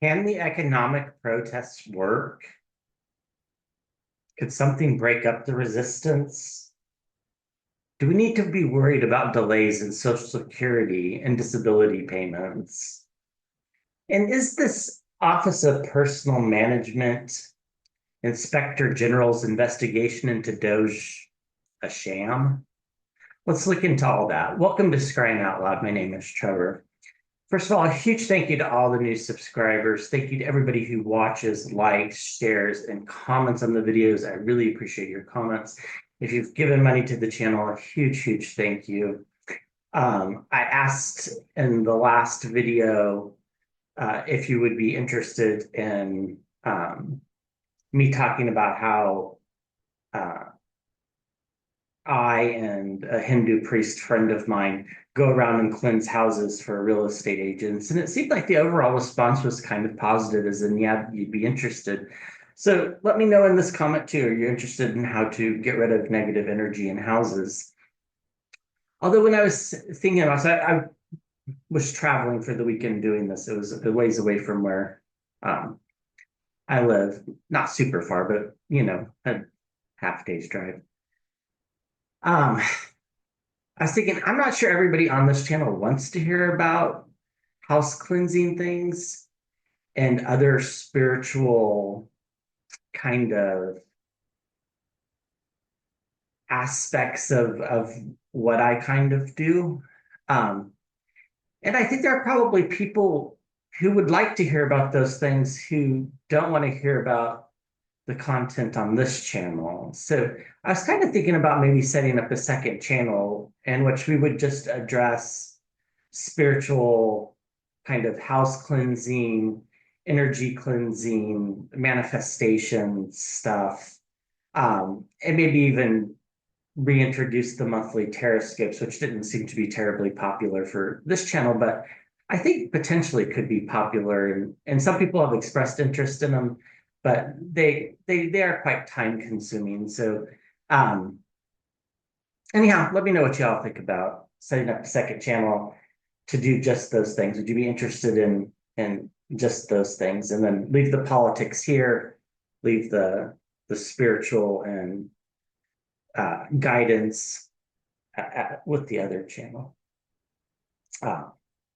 Can the economic protests work? Could something break up the resistance? Do we need to be worried about delays in Social Security and disability payments? And is this Office of Personal Management Inspector General's investigation into DOGE a sham? Let's look into all that. Welcome to Scrying Out Loud. My name is Trevor. First of all, a huge thank you to all the new subscribers. Thank you to everybody who watches, likes, shares, and comments on the videos. I really appreciate your comments. If you've given money to the channel, a huge, huge thank you. I asked in the last video if you would be interested in me talking about how uh, I and a Hindu priest friend of mine go around and cleanse houses for real estate agents. And it seemed like the overall response was kind of positive, as in, yeah, you'd be interested. So let me know in this comment too, are you interested in how to get rid of negative energy in houses? Although when I was thinking about it, I was traveling for the weekend doing this. It was a ways away from where um, I live, not super far, but a half day's drive. Um, I was thinking, I'm not sure everybody on this channel wants to hear about house cleansing things and other spiritual kind of aspects of what I kind of do. Um, and I think there are probably people who would like to hear about those things who don't want to hear about the content on this channel. So I was kind of thinking about maybe setting up a second channel in which we would just address spiritual kind of house cleansing, energy cleansing, manifestation stuff, and maybe even reintroduce the monthly Terrascopes, which didn't seem to be terribly popular for this channel, but I think potentially could be popular. And some people have expressed interest in them, but they are quite time consuming. So um, anyhow, let me know what y'all think about setting up a second channel to do just those things. Would you be interested in just those things? And then leave the politics here, leave the spiritual and guidance with the other channel uh,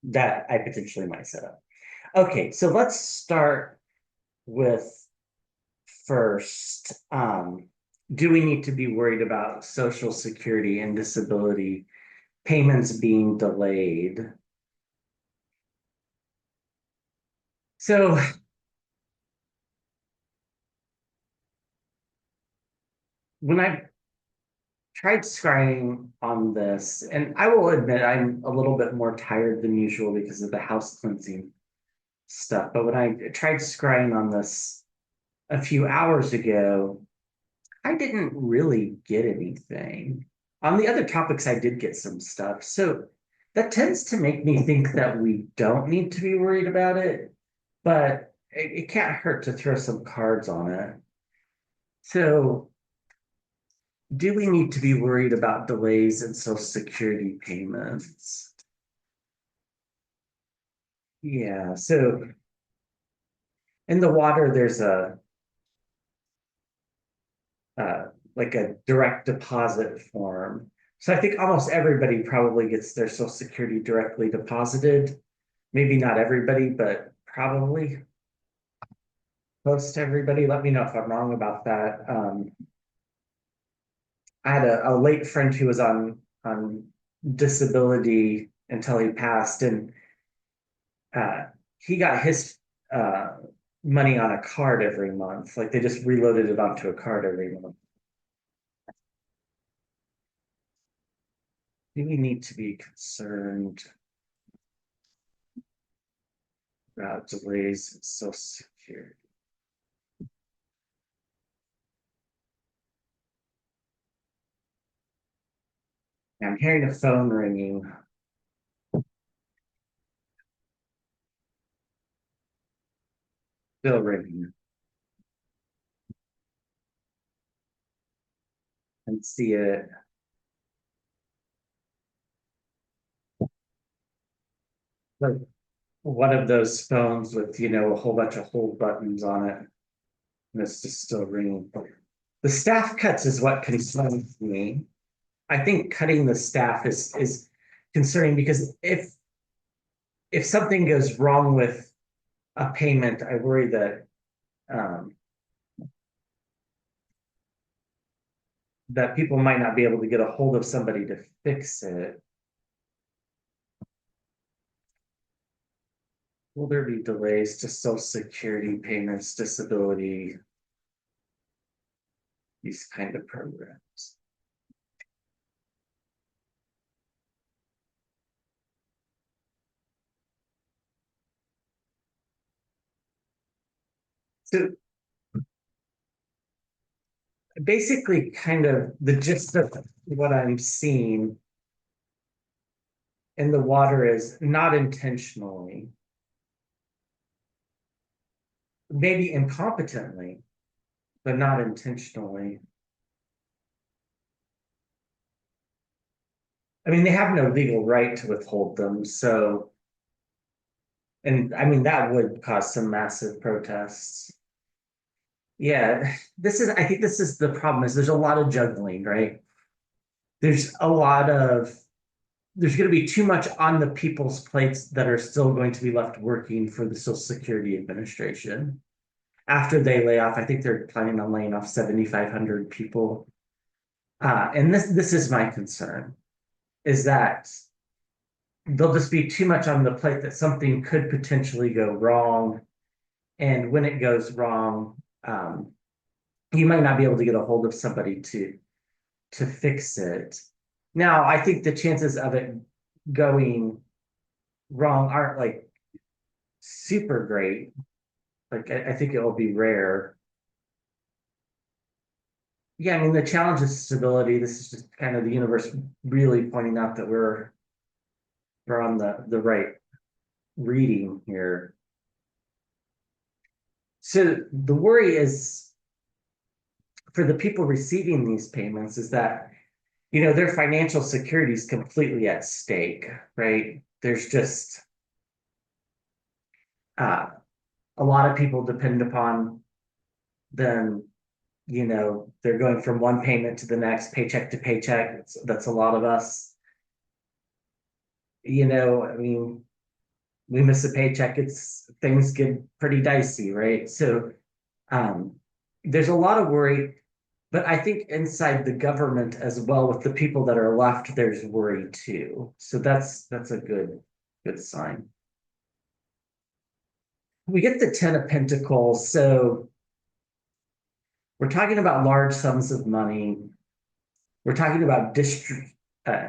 that I potentially might set up. Okay, so let's start with first. Do we need to be worried about Social Security and disability payments being delayed? So when I tried scrying on this, and I will admit I'm a little bit more tired than usual because of the house cleansing stuff. But when I tried scrying on this a few hours ago, I didn't really get anything. On the other topics, I did get some stuff. So that tends to make me think that we don't need to be worried about it, but it can't hurt to throw some cards on it. So, do we need to be worried about delays in Social Security payments? Yeah. So, in the water, there's a like a direct deposit form. So I think almost everybody probably gets their Social Security directly deposited. Maybe not everybody, but probably close to everybody. Let me know if I'm wrong about that. I had a late friend who was on disability until he passed, and he got his uh, money on a card every month. Like they just reloaded it onto a card every month. Do we need to be concerned about delays in Social Security? I'm hearing a phone ringing. Still ringing. And see it. Like one of those phones with, a whole bunch of hold buttons on it, and it's just still ringing. The staff cuts is what concerns me. I think cutting the staff is concerning because if something goes wrong with a payment, I worry um, that people might not be able to get a hold of somebody to fix it. Will there be delays to Social Security payments, disability, these kind of programs? So basically, kind of the gist of what I'm seeing in the water is not intentionally, maybe incompetently, but not intentionally. I mean, they have no legal right to withhold them. So, and I mean, that would cause some massive protests. Yeah, I think this is the problem is there's a lot of juggling, right? There's a lot of, there's going to be too much on the people's plates that are still going to be left working for the Social Security Administration. After they lay off, I think they're planning on laying off 7,500 people. And this is my concern, is that there'll just be too much on the plate that something could potentially go wrong. And when it goes wrong, you might not be able to get a hold of somebody to fix it. Now, I think the chances of it going wrong aren't like super great. Like I think it will be rare. Yeah, I mean the challenge is stability. This is just kind of the universe really pointing out that we're on the right reading here. So the worry is for the people receiving these payments is that their financial security is completely at stake, right? There's just uh, a lot of people depend upon them. They're going from one payment to the next, paycheck to paycheck. That's a lot of us. I mean, we miss a paycheck, it's things get pretty dicey, right? So um, there's a lot of worry, but I think inside the government as well, with the people that are left, there's worry too. So that's a good sign. We get the Ten of Pentacles, so we're talking about large sums of money. We're talking about uh,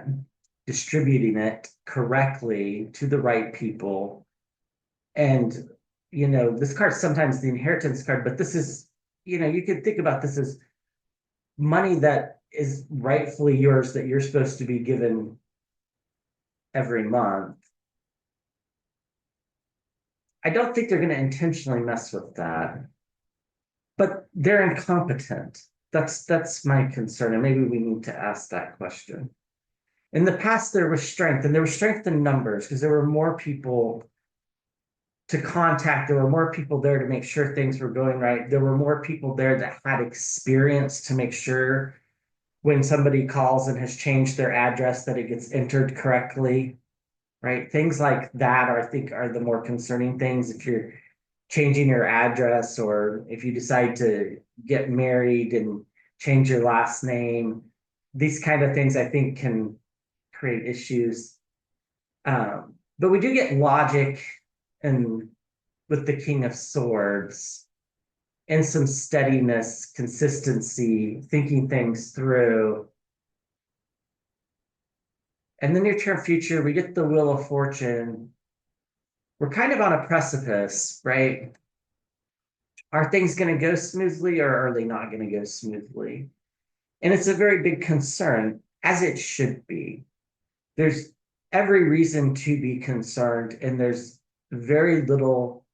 distributing it correctly to the right people. And, this card's sometimes the inheritance card, but this is, you could think about this as money that is rightfully yours that you're supposed to be given every month. I don't think they're going to intentionally mess with that, but they're incompetent. That's my concern, and maybe we need to ask that question. In the past, there was strength, and there was strength in numbers because there were more people to contact. There were more people there to make sure things were going right. There were more people there that had experience to make sure when somebody calls and has changed their address that it gets entered correctly, right? Things like that are, I think, are the more concerning things. If you're changing your address or if you decide to get married and change your last name, these kind of things I think can create issues. But we do get logic and with the King of Swords and some steadiness, consistency, thinking things through. And the near term future, we get the Wheel of Fortune. We're kind of on a precipice, right? Are things going to go smoothly or are they not going to go smoothly? And it's a very big concern, as it should be. There's every reason to be concerned, and there's very little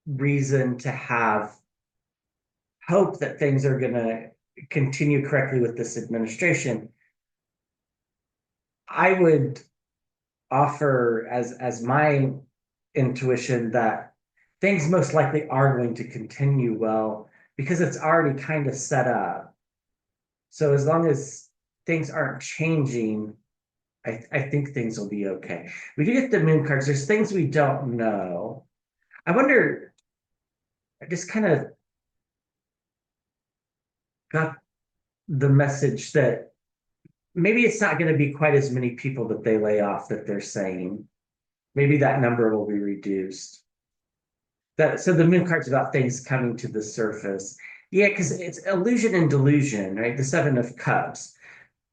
reason to have hope that things are going to continue correctly with this administration. I would offer as my intuition that things most likely are going to continue well because it's already kind of set up. So as long as things aren't changing, I think things will be okay. We do get the moon cards. There's things we don't know. I wonder, I just kind of got the message that maybe it's not going to be quite as many people that they lay off that they're saying. Maybe that number will be reduced. That so the moon card's about things coming to the surface. Yeah, because it's illusion and delusion, right? The Seven of Cups.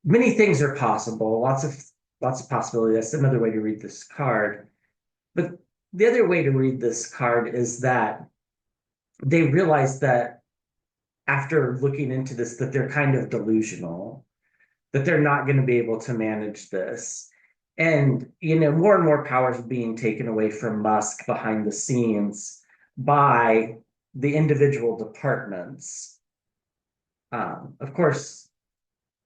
Many things are possible. Lots of possibility. That's another way to read this card. But the other way to read this card is that they realize that after looking into this, that they're kind of delusional, that they're not going to be able to manage this. And, more and more power is being taken away from Musk behind the scenes by the individual departments. Of course,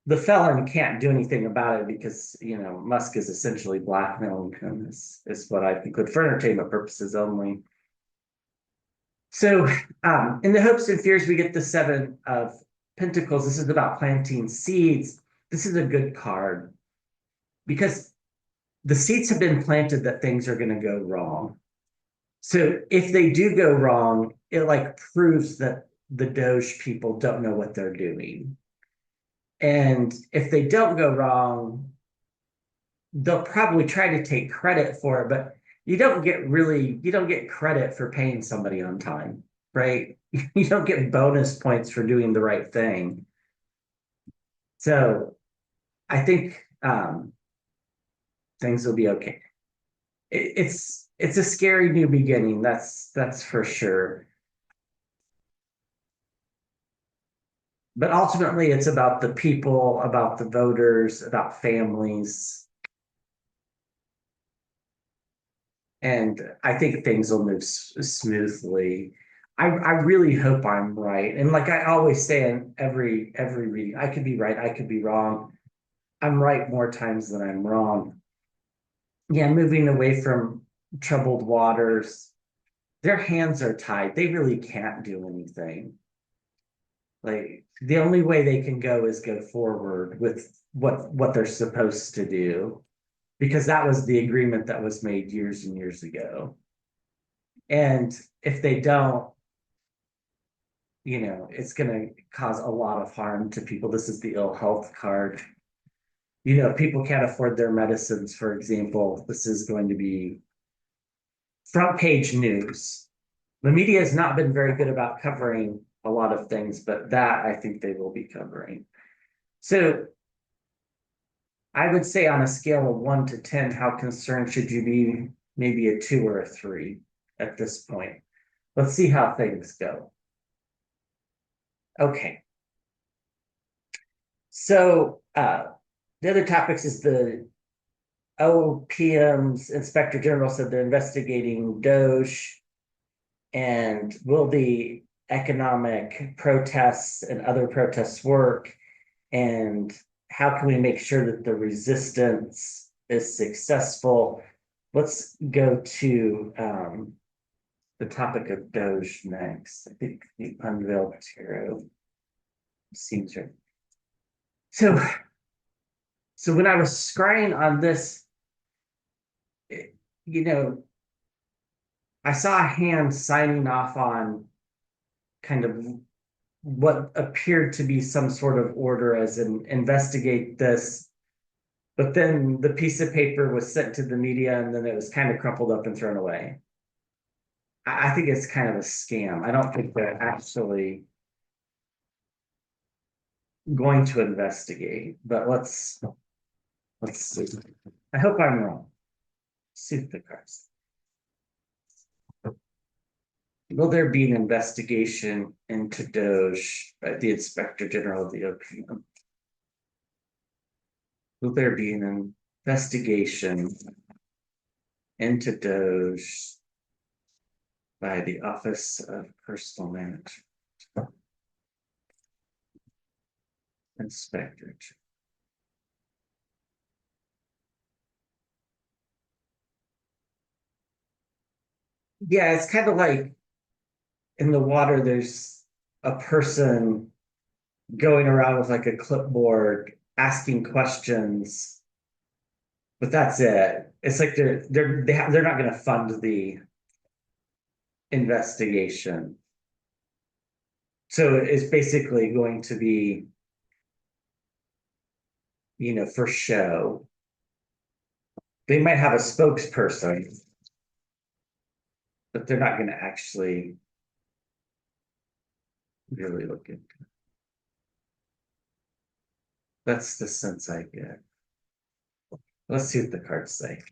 the felon can't do anything about it because, Musk is essentially blackmailing him, is what I conclude for entertainment purposes only. So, in the hopes and fears, we get the Seven of Pentacles. This is about planting seeds. This is a good card because the seeds have been planted that things are going to go wrong. So if they do go wrong, it like proves that the DOGE people don't know what they're doing. And if they don't go wrong, they'll probably try to take credit for it, but you don't get credit for paying somebody on time, right? You don't get bonus points for doing the right thing. So I think things will be okay. It's a scary new beginning. That's for sure. But ultimately, it's about the people, about the voters, about families, and I think things will move smoothly. I really hope I'm right. And like I always say in every reading, I could be right, I could be wrong. I'm right more times than I'm wrong. Yeah, moving away from troubled waters. Their hands are tied. They really can't do anything. Like the only way they can go is go forward with what they're supposed to do because that was the agreement that was made years and years ago. And if they don't, it's going to cause a lot of harm to people. This is the ill health card. People can't afford their medicines, for example. This is going to be front page news. The media has not been very good about covering a lot of things, but that I think they will be covering. So I would say on a scale of 1 to 10, how concerned should you be? Maybe a 2 or a 3 at this point. Let's see how things go. Okay. So the other topics is the OPM's Inspector General said they're investigating DOGE and will the economic protests and other protests work? And how can we make sure that the resistance is successful? Let's go to the topic of DOGE next. I think the unveiled tarot seems right. So when I was scrying on this, you know, I saw a hand signing off on kind of what appeared to be some sort of order as an investigate this, but then the piece of paper was sent to the media and then it was kind of crumpled up and thrown away. I think it's kind of a scam. I don't think they're actually going to investigate, but let's see. I hope I'm wrong. See the cards. Will there be an investigation into DOGE by the Inspector General of the OPM? Will there be an investigation into DOGE by the Office of Personal Management? Inspector. Yeah, it's kind of like in the water, there's a person going around with like a clipboard asking questions, but that's it. It's like they're not going to fund the investigation. So it's basically going to be, for show. They might have a spokesperson, but they're not going to actually really look into it. That's the sense I get. Let's see what the cards say.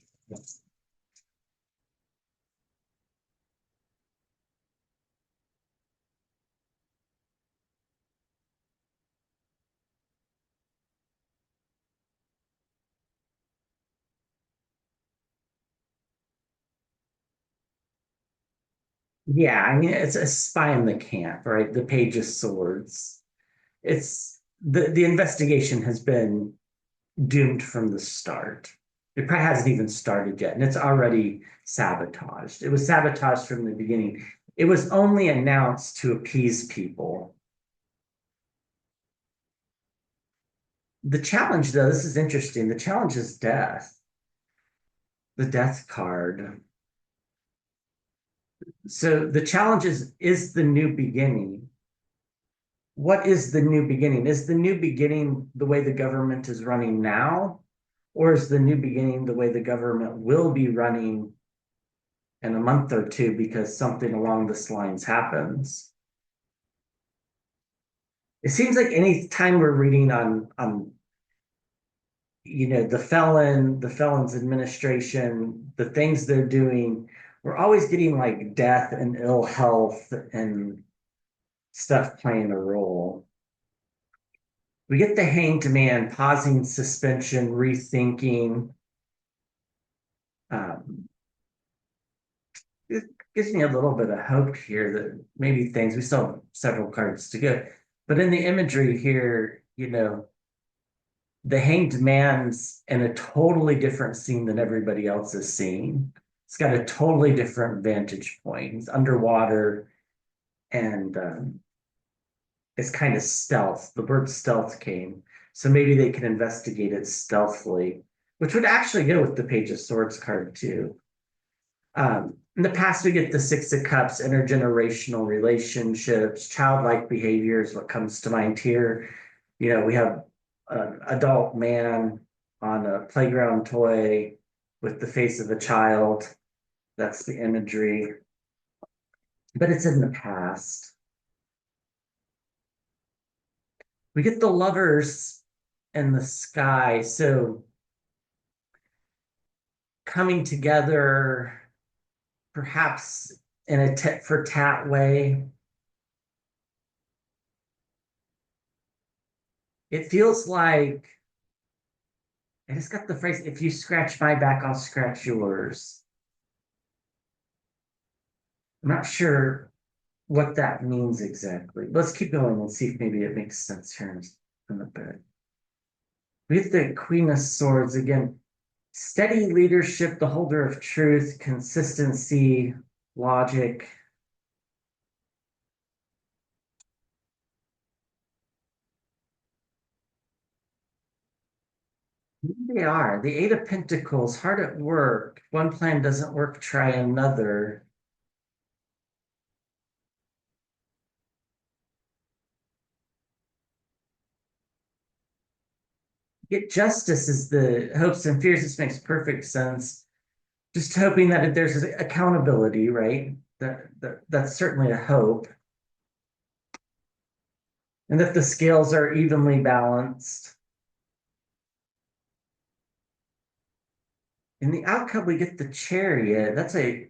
Yeah, I mean it's a spy in the camp, right? The Page of Swords. It's the investigation has been doomed from the start. It probably hasn't even started yet, and it's already sabotaged. It was sabotaged from the beginning. It was only announced to appease people. The challenge, though, this is interesting. The challenge is death, the death card. So the challenge is the new beginning. What is the new beginning? Is the new beginning the way the government is running now? Or is the new beginning the way the government will be running in a month or two because something along this lines happens? It seems like any time we're reading on the felons administration, the things they're doing, we're always getting like death and ill health and stuff playing a role. We get the hanged man pausing, suspension, rethinking. Um, it gives me a little bit of hope here that maybe things, we still have several cards to go. But in the imagery here, the hanged man's in a totally different scene than everybody else is seeing. It's got a totally different vantage point. He's underwater and it's kind of stealth. The word stealth came. So maybe they can investigate it stealthily, which would actually go with the Page of Swords card too. In the past, we get the Six of Cups, intergenerational relationships, childlike behavior is what comes to mind here. We have an adult man on a playground toy with the face of a child. That's the imagery, but it's in the past. We get the lovers in the sky. So coming together, perhaps in a tit for tat way. It feels like I just got the phrase, if you scratch my back, I'll scratch yours. I'm not sure what that means exactly. Let's keep going and see if maybe it makes sense here in a bit. We have the Queen of Swords again. Steady leadership, the holder of truth, consistency, logic. They are. The Eight of Pentacles, hard at work. One plan doesn't work, try another. Get justice is the hopes and fears. This makes perfect sense. Just hoping that there's accountability, right? That's certainly a hope. And that the scales are evenly balanced. In the outcome, we get the chariot. That's a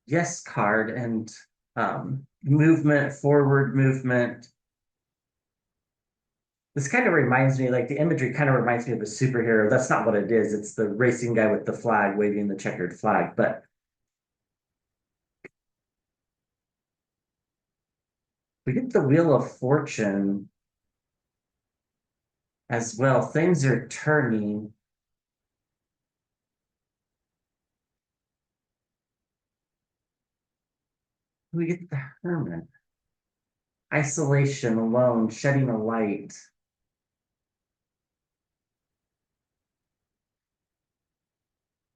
yes card and movement, forward movement. This kind of reminds me, like the imagery kind of reminds me of a superhero. That's not what it is. It's the racing guy with the flag waving the checkered flag. But we get the Wheel of Fortune as well. Things are turning. We get the hermit. Isolation, alone, shedding a light.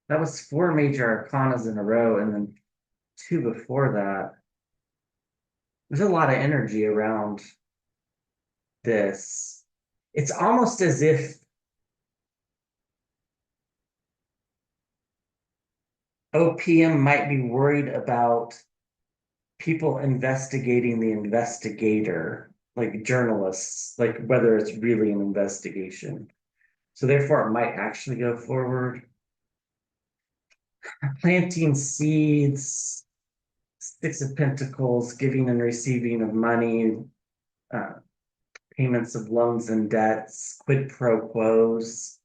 That was four major arcanas in a row, and then two before that. There's a lot of energy around this. It's almost as if OPM might be worried about people investigating the investigator, like journalists, like whether it's really an investigation. So therefore, it might actually go forward. Planting seeds, Six of Pentacles, giving and receiving of money, uh, payments of loans and debts, quid pro quos,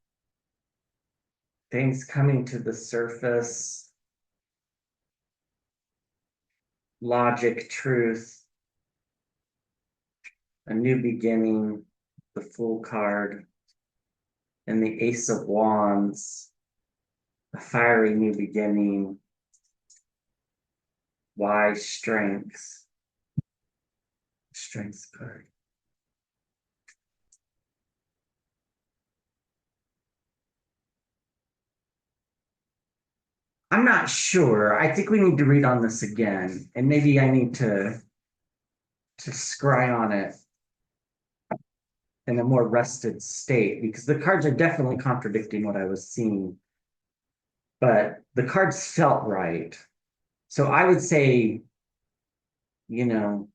things coming to the surface, logic, truth, a new beginning, the Fool card, and the Ace of Wands, a fiery new beginning, wise strength, strength card. I'm not sure. I think we need to read on this again, and maybe I need to scry on it in a more rested state because the cards are definitely contradicting what I was seeing, but the cards felt right. So I would say, you know,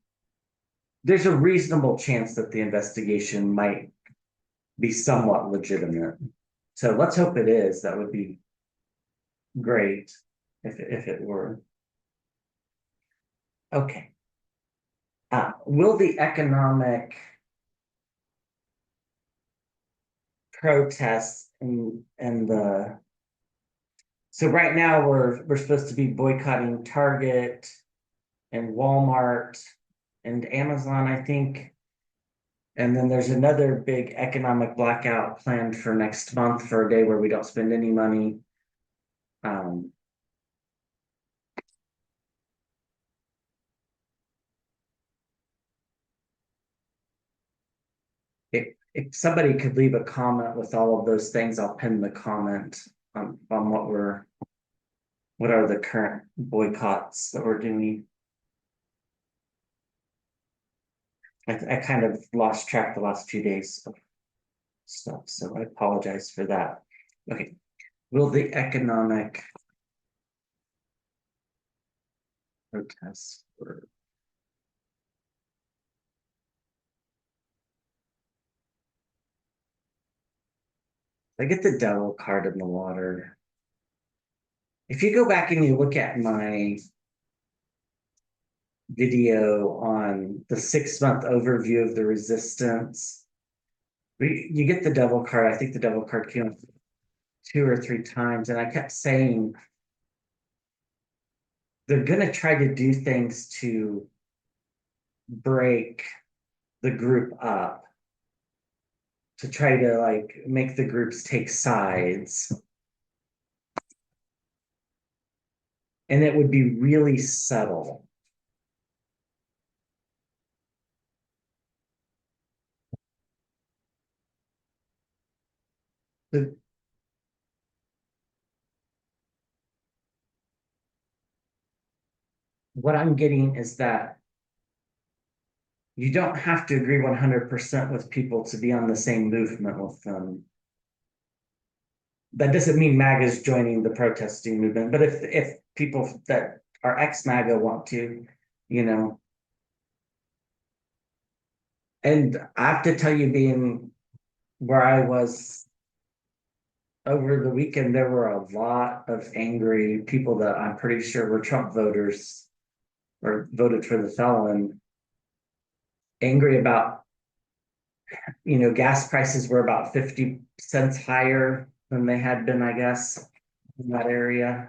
there's a reasonable chance that the investigation might be somewhat legitimate. So let's hope it is. That would be great if it were. Okay. Will the economic protests and the so right now we're supposed to be boycotting Target and Walmart and Amazon, I think. And then there's another big economic blackout planned for next month for a day where we don't spend any money. Um, if somebody could leave a comment with all of those things, I'll pin the comment on what are the current boycotts that we're doing. I kind of lost track the last few days of stuff, so I apologize for that. Okay, will the economic protests or I get the devil card in the water. If you go back and you look at my video on the 6 month overview of the resistance, you get the devil card. I think the devil card came up two or three times, and I kept saying they're going to try to do things to break the group up, to try to like make the groups take sides. And it would be really subtle. The, what I'm getting is that you don't have to agree 100% with people to be on the same movement with them. That doesn't mean MAGA is joining the protesting movement, but if people that are ex-MAGA want to, you know, and I have to tell you, being where I was over the weekend, there were a lot of angry people that I'm pretty sure were Trump voters or voted for the felon, angry about, gas prices were about 50 cents higher than they had been, I guess, in that area.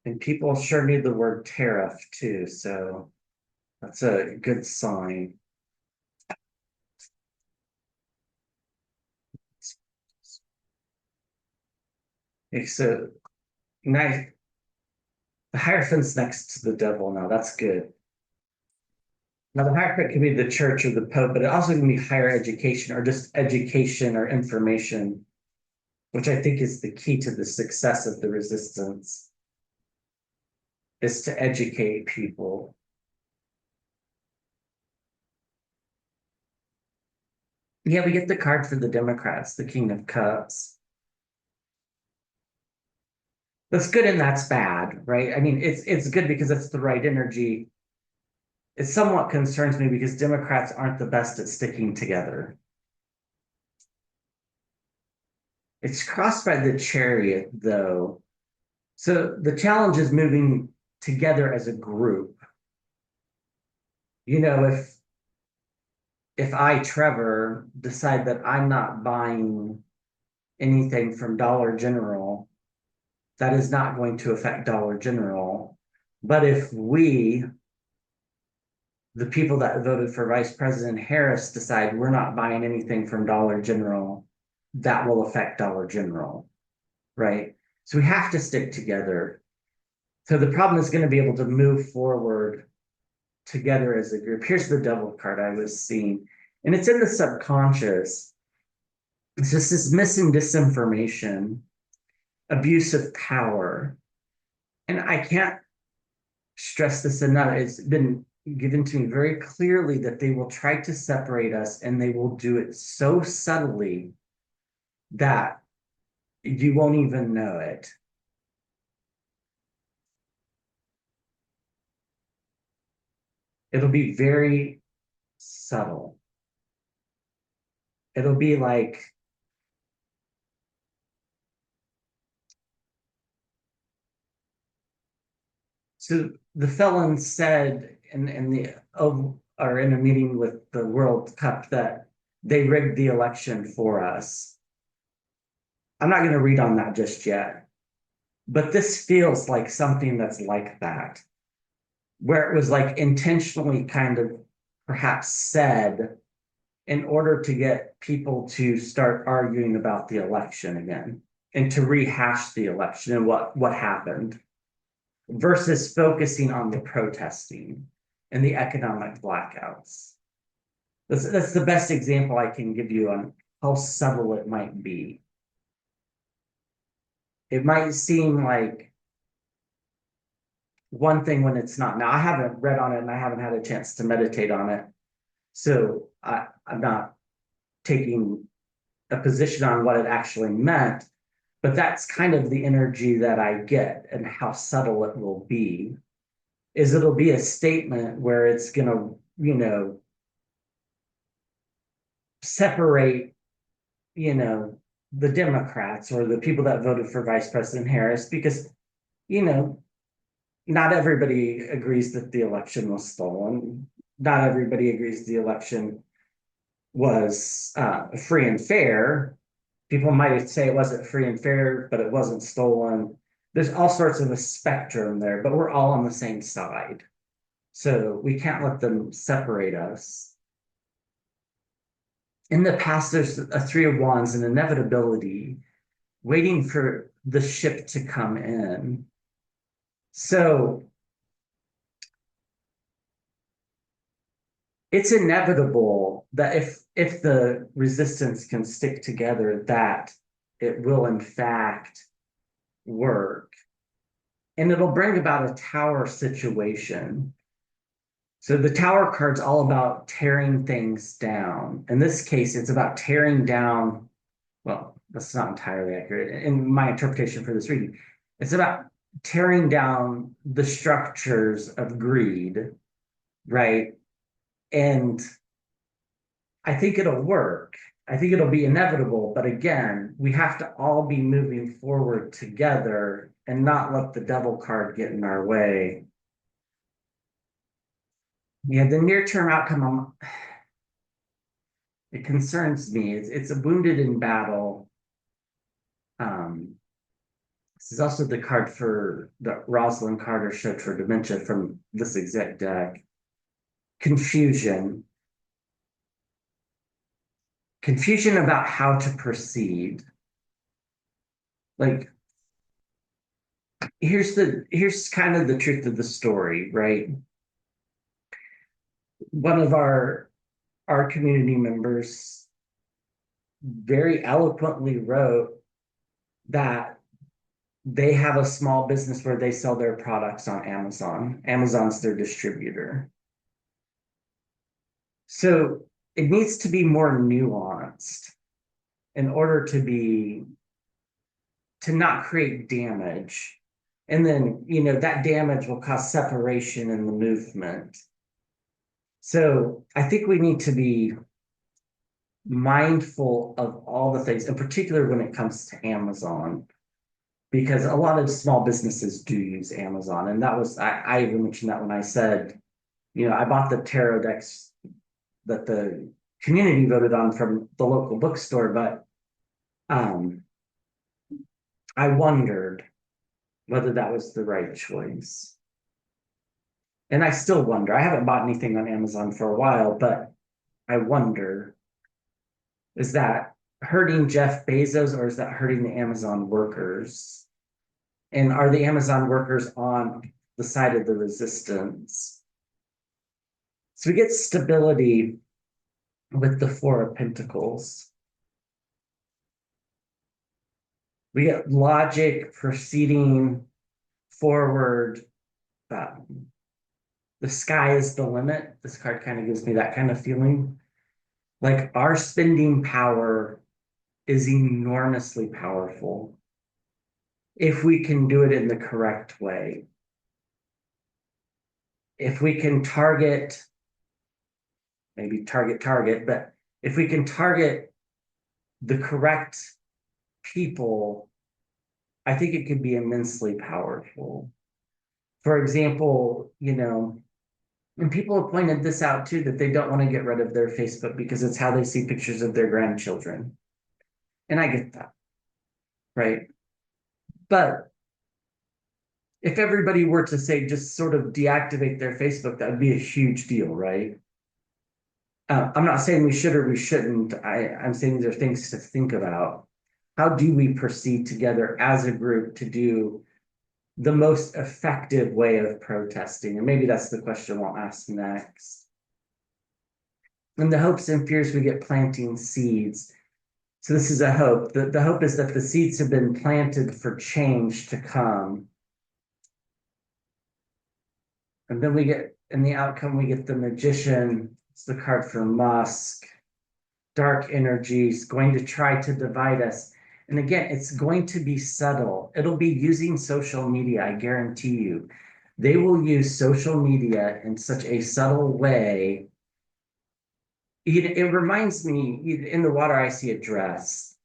And people sure need the word tariff too, so that's a good sign. Okay, so nice. The Hierophant's next to the devil now. That's good. Now, the Hierophant can be the church or the Pope, but it also can be higher education or just education or information, which I think is the key to the success of the resistance, is to educate people. Yeah, we get the card for the Democrats, the King of Cups. That's good and that's bad, right? I mean, it's good because it's the right energy. It somewhat concerns me because Democrats aren't the best at sticking together. It's crossed by the chariot, though. So the challenge is moving together as a group. You know, if I, Trevor, decide that I'm not buying anything from Dollar General, that is not going to affect Dollar General. But if we, the people that voted for Vice President Harris, decide we're not buying anything from Dollar General, that will affect Dollar General, right? So we have to stick together. So the problem is going to be able to move forward together as a group. Here's the devil card I was seeing, and it's in the subconscious. It's just this missing disinformation, abuse of power. And I can't stress this enough. It's been given to me very clearly that they will try to separate us and they will do it so subtly that you won't even know it. It'll be very subtle. It'll be like, so the felon said in the or in a meeting with the World Cup that they rigged the election for us. I'm not going to read on that just yet, but this feels like something that's like that, where it was like intentionally kind of perhaps said in order to get people to start arguing about the election again and to rehash the election and what happened versus focusing on the protesting and the economic blackouts. That's the best example I can give you on how subtle it might be. It might seem like one thing when it's not. Now, I haven't read on it and I haven't had a chance to meditate on it. So I'm not taking a position on what it actually meant, but that's kind of the energy that I get and how subtle it will be. Is it'll be a statement where it's going to, separate, you know, the Democrats or the people that voted for Vice President Harris because, you know, not everybody agrees that the election was stolen. Not everybody agrees the election was free and fair. People might say it wasn't free and fair, but it wasn't stolen. There's all sorts of a spectrum there, but we're all on the same side. So we can't let them separate us. In the past, there's a Three of Wands, an inevitability, waiting for the ship to come in. So it's inevitable that if the resistance can stick together, that it will in fact work. And it'll bring about a tower situation. So the tower card's all about tearing things down. In this case, it's about tearing down, well, that's not entirely accurate in my interpretation for this reading. It's about tearing down the structures of greed, right? And I think it'll work. I think it'll be inevitable. But again, we have to all be moving forward together and not let the devil card get in our way. Yeah, the near-term outcome, it concerns me. It's a wounded in battle. Um, this is also the card for the Rosalind Carter showed for dementia from this exact deck. Confusion. Confusion about how to proceed. Like here's kind of the truth of the story, right? One of our community members very eloquently wrote that they have a small business where they sell their products on Amazon. Amazon's their distributor. So it needs to be more nuanced in order to not create damage. And then, that damage will cause separation in the movement. So I think we need to be mindful of all the things, in particular when it comes to Amazon, because a lot of small businesses do use Amazon. And I even mentioned that when I said, I bought the tarot decks that the community voted on from the local bookstore, but um, I wondered whether that was the right choice. And I still wonder. I haven't bought anything on Amazon for a while, but I wonder, is that hurting Jeff Bezos or is that hurting the Amazon workers? And are the Amazon workers on the side of the resistance? So we get stability with the Four of Pentacles. We get logic proceeding forward. The sky is the limit. This card kind of gives me that kind of feeling. Like our spending power is enormously powerful if we can do it in the correct way. If we can target, maybe target, but if we can target the correct people, I think it could be immensely powerful. For example, and people have pointed this out too, that they don't want to get rid of their Facebook because it's how they see pictures of their grandchildren. And I get that, right? But if everybody were to say just sort of deactivate their Facebook, that would be a huge deal, right? I'm not saying we should or we shouldn't. I'm saying these are things to think about. How do we proceed together as a group to do the most effective way of protesting? And maybe that's the question we'll ask next. And the hopes and fears, we get planting seeds. So this is a hope. The hope is that the seeds have been planted for change to come. And then in the outcome, we get the magician. It's the card for Musk. Dark energies going to try to divide us. And again, it's going to be subtle. It'll be using social media, I guarantee you. They will use social media in such a subtle way. It reminds me, in the water, I see a dress.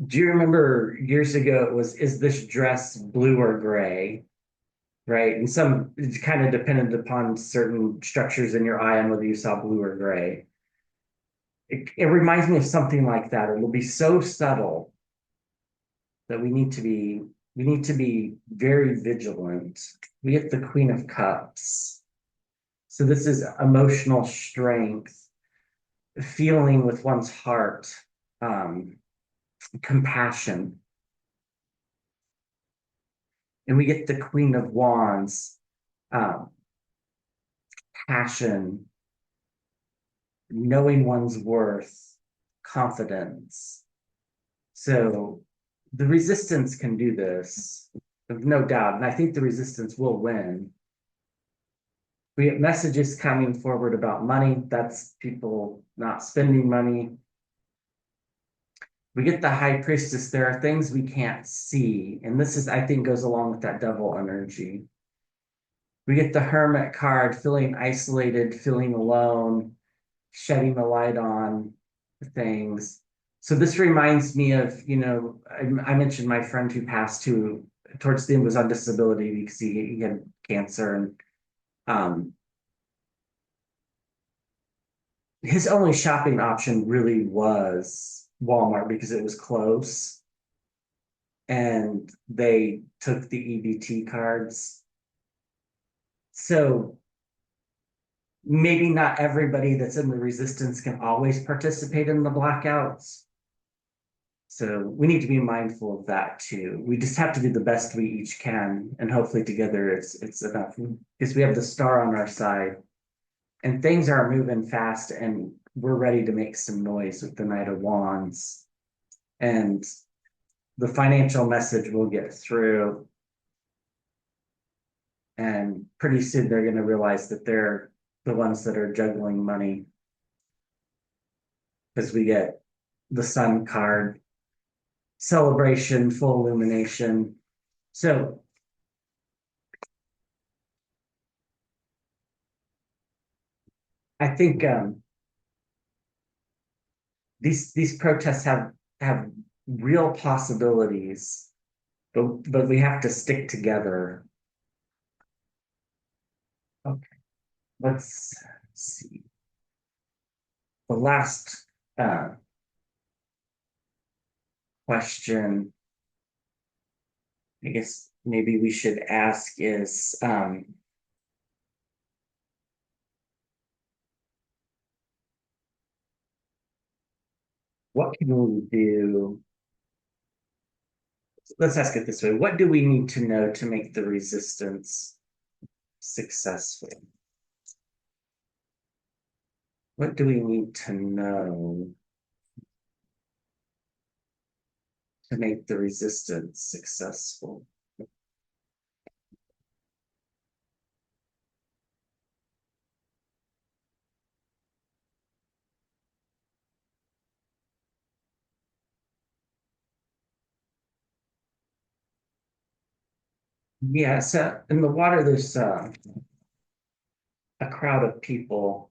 Do you remember years ago it was, is this dress blue or gray? Right. And it's kind of dependent upon certain structures in your eye on whether you saw blue or gray. It reminds me of something like that. It will be so subtle that we need to be very vigilant. We get the Queen of Cups. So this is emotional strength, feeling with one's heart, um, compassion. And we get the Queen of Wands, um, passion, knowing one's worth, confidence. So the resistance can do this, no doubt. And I think the resistance will win. We get messages coming forward about money. That's people not spending money. We get the High Priestess. There are things we can't see. And this is, I think, goes along with that devil energy. We get the Hermit card, feeling isolated, feeling alone, shedding the light on things. So this reminds me of, I mentioned my friend who passed, who towards the end was on disability because he had cancer, and his only shopping option really was Walmart because it was close, and they took the EBT cards. So maybe not everybody that's in the resistance can always participate in the blackouts. So we need to be mindful of that too. We just have to do the best we each can, and hopefully together it's enough. Because we have the star on our side, and things are moving fast, and we're ready to make some noise with the Knight of Wands, and the financial message will get through, and pretty soon they're going to realize that they're the ones that are juggling money because we get the Sun card, celebration, full illumination. So I think these protests have real possibilities, but we have to stick together. Okay, let's see. The last uh, question, I guess maybe we should ask is what can we do? Let's ask it this way. What do we need to know to make the resistance successful? What do we need to know to make the resistance successful? Yeah, so in the water, there's a crowd of people,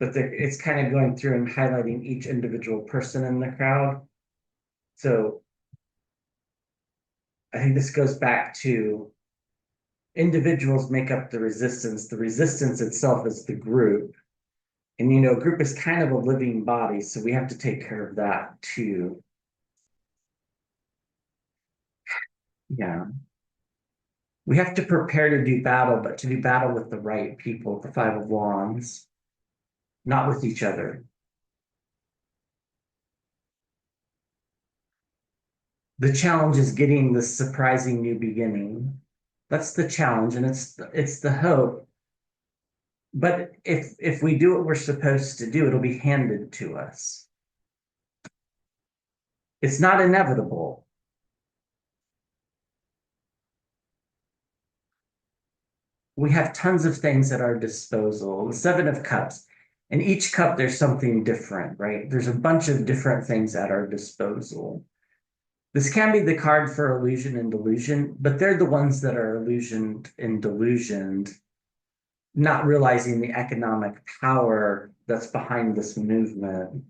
but it's kind of going through and highlighting each individual person in the crowd. So I think this goes back to individuals make up the resistance. The resistance itself is the group. And a group is kind of a living body, so we have to take care of that too. Yeah. We have to prepare to do battle, but to do battle with the right people, the Five of Wands, not with each other. The challenge is getting the surprising new beginning. That's the challenge, and it's the hope. But if we do what we're supposed to do, it'll be handed to us. It's not inevitable. We have tons of things at our disposal. The Seven of Cups. In each cup, there's something different, right? There's a bunch of different things at our disposal. This can be the card for illusion and delusion, but they're the ones that are illusioned and delusioned, not realizing the economic power that's behind this movement.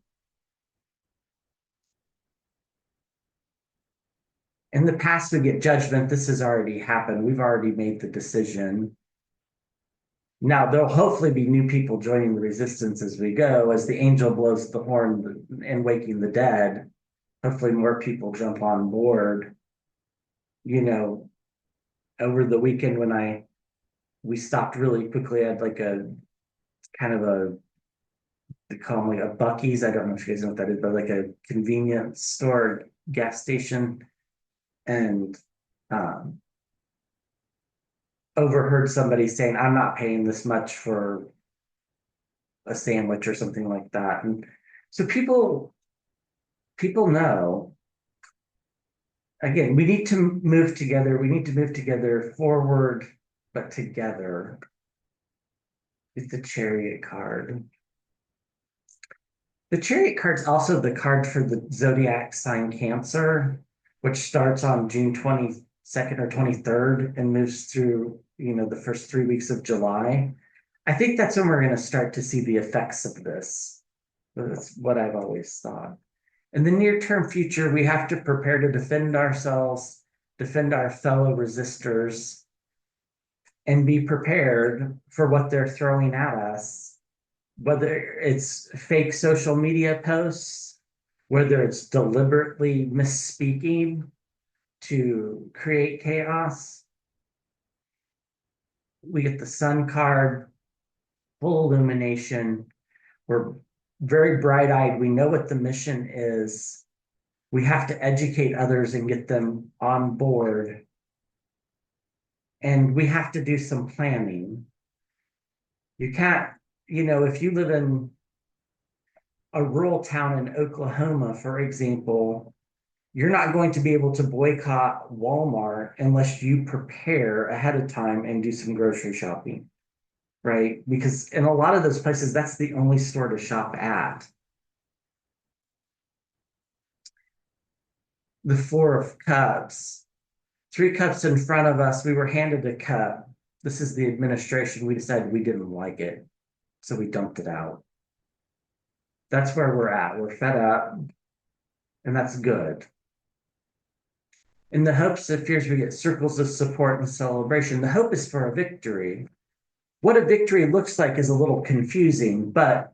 In the past, we get judgment. This has already happened. We've already made the decision. Now, there'll hopefully be new people joining the resistance as we go, as the angel blows the horn and waking the dead. Hopefully, more people jump on board. You know, over the weekend when we stopped really quickly at like a kind of a they call them like a Bucky's. I don't know if you guys know what that is, but like a convenience store, gas station, and um, overheard somebody saying, "I'm not paying this much for a sandwich" or something like that. And so people know. Again, we need to move together. We need to move together forward, but together. It's the Chariot card. The Chariot card's also the card for the zodiac sign Cancer, which starts on June 22nd or 23rd and moves through, the first 3 weeks of July. I think that's when we're going to start to see the effects of this. That's what I've always thought. In the near term future, we have to prepare to defend ourselves, defend our fellow resistors, and be prepared for what they're throwing at us, whether it's fake social media posts, whether it's deliberately misspeaking to create chaos. We get the Sun card, full illumination. We're very bright-eyed. We know what the mission is. We have to educate others and get them on board. And we have to do some planning. You can't, if you live in a rural town in Oklahoma, for example, you're not going to be able to boycott Walmart unless you prepare ahead of time and do some grocery shopping, right? Because in a lot of those places, that's the only store to shop at. The Four of Cups, three cups in front of us, we were handed a cup. This is the administration. We decided we didn't like it, so we dumped it out. That's where we're at. We're fed up, and that's good. In the hopes of fears, we get circles of support and celebration. The hope is for a victory. What a victory looks like is a little confusing, but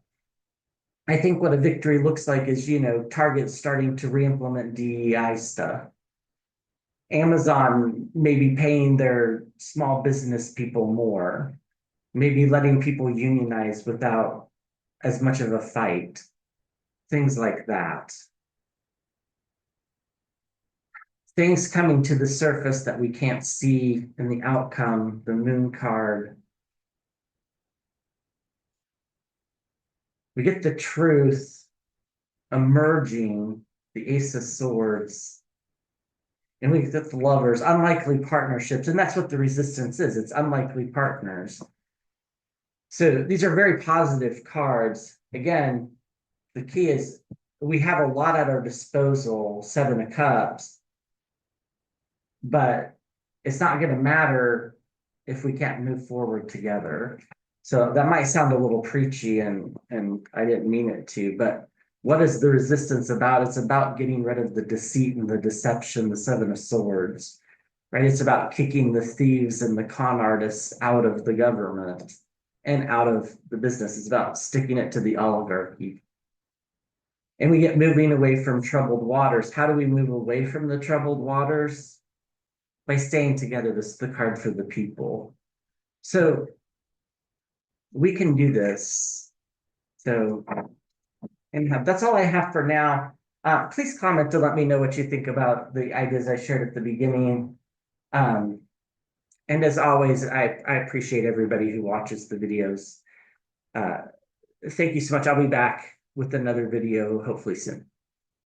I think what a victory looks like is, Target starting to re-implement DEI stuff. Amazon maybe paying their small business people more, maybe letting people unionize without as much of a fight, things like that. Things coming to the surface that we can't see in the outcome, the moon card. We get the truth emerging, the Ace of Swords, and we get the lovers, unlikely partnerships, and that's what the resistance is. It's unlikely partners. So these are very positive cards. Again, the key is we have a lot at our disposal, Seven of Cups, but it's not going to matter if we can't move forward together. So that might sound a little preachy, and I didn't mean it to, but what is the resistance about? It's about getting rid of the deceit and the deception, the Seven of Swords, right? It's about kicking the thieves and the con artists out of the government and out of the business. It's about sticking it to the oligarchy. And we get moving away from troubled waters. How do we move away from the troubled waters? By staying together. This is the card for the people. So we can do this. So anyhow, that's all I have for now. Please comment to let me know what you think about the ideas I shared at the beginning. And as always, I appreciate everybody who watches the videos. Thank you so much. I'll be back with another video hopefully soon.